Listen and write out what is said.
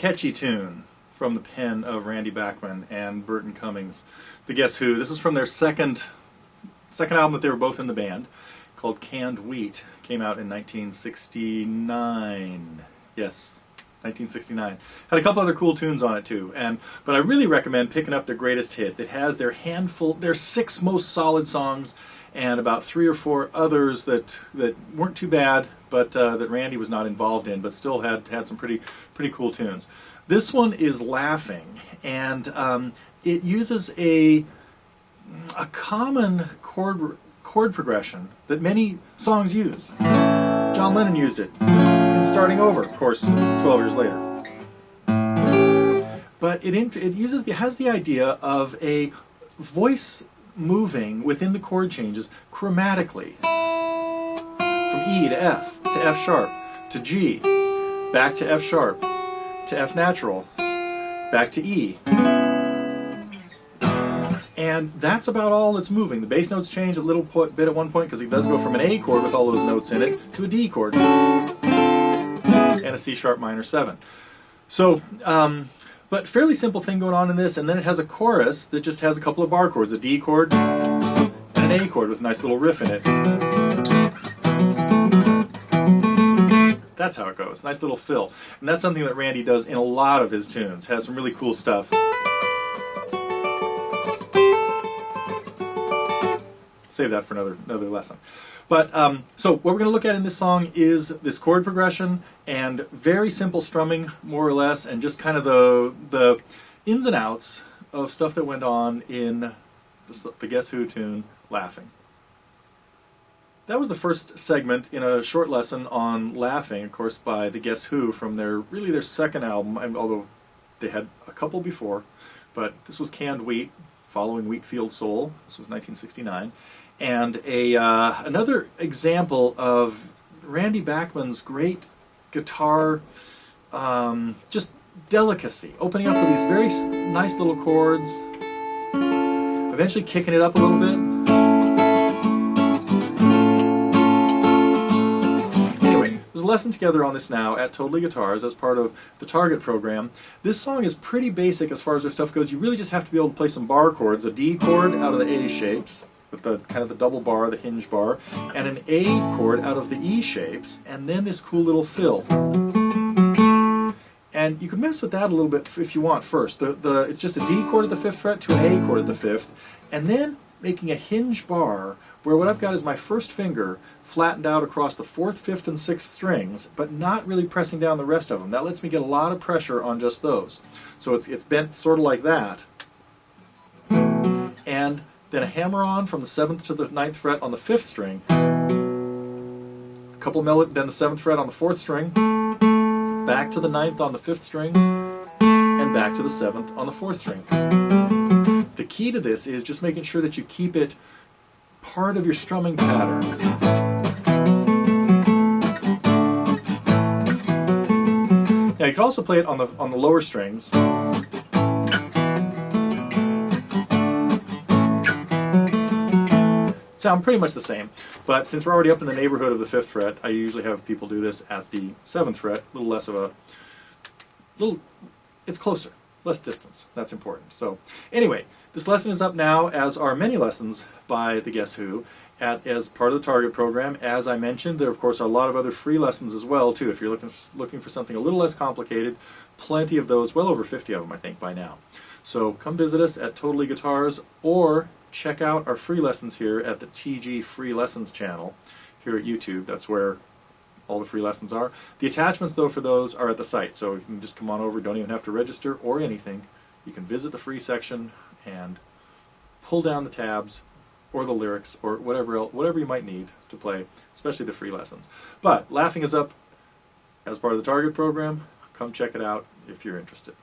catchy tune from the pen of Randy Bachman and Burton Cummings, the Guess Who. This is from their second album that they were both in the band, called Canned Wheat. Came out in 1969. Yes, 1969. Had a couple other cool tunes on it too. But I really recommend picking up their greatest hits. It has their 6 most solid songs, and about 3 or 4 others that weren't too bad, but that Randy was not involved in, but still had some pretty cool tunes. This one is Laughing, and it uses a common chord progression that many songs use. John Lennon used it in Starting Over, of course, 12 years later. But it has the idea of a voice moving within the chord changes chromatically, from E to F sharp, to G, back to F sharp, to F natural, back to E. And that's about all that's moving. The bass notes change a little bit at one point, because it does go from an A chord with all those notes in it to a D chord and a C sharp minor 7. So, but fairly simple thing going on in this, and then it has a chorus that just has a couple of bar chords, a D chord and an A chord with a nice little riff in it. That's how it goes. Nice little fill. And that's something that Randy does in a lot of his tunes. Has some really cool stuff. Save that for another lesson. But so what we're going to look at in this song is this chord progression and very simple strumming, more or less, and just kind of the ins and outs of stuff that went on in the Guess Who tune, Laughing. That was the first segment in a short lesson on Laughing, of course, by the Guess Who from their second album, although they had a couple before. But this was Canned Wheat, following Wheatfield Soul. This was 1969. And another example of Randy Bachman's great guitar, just delicacy, opening up with these very nice little chords, eventually kicking it up a little bit. Anyway, there's a lesson together on this now at Totally Guitars as part of the Target program. This song is pretty basic as far as their stuff goes. You really just have to be able to play some bar chords, a D chord out of the A shapes, with the kind of the double bar, the hinge bar, and an A chord out of the E shapes, and then this cool little fill. And you can mess with that a little bit if you want first. It's just a D chord at the 5th fret to an A chord at the 5th, and then making a hinge bar where what I've got is my first finger flattened out across the 4th, 5th, and 6th strings, but not really pressing down the rest of them. That lets me get a lot of pressure on just those. So it's bent sort of like that. And then a hammer-on from the 7th to the 9th fret on the 5th string, a couple then the 7th fret on the 4th string, back to the 9th on the 5th string, and back to the 7th on the 4th string. The key to this is just making sure that you keep it part of your strumming pattern. Now you can also play it on the lower strings. Sound pretty much the same, but since we're already up in the neighborhood of the 5th fret, I usually have people do this at the 7th fret, a little less of it's closer, less distance. That's important. So anyway, this lesson is up now, as are many lessons by the Guess Who as part of the Target program. As I mentioned, there of course are a lot of other free lessons as well too. If you're looking for something a little less complicated, plenty of those, well over 50 of them I think by now. So come visit us at Totally Guitars, or check out our free lessons here at the TG Free Lessons channel here at YouTube. That's where all the free lessons are. The attachments, though, for those are at the site, so you can just come on over. Don't even have to register or anything. You can visit the free section and pull down the tabs or the lyrics or whatever you might need to play, especially the free lessons. But Laughing is up as part of the Target program. Come check it out if you're interested.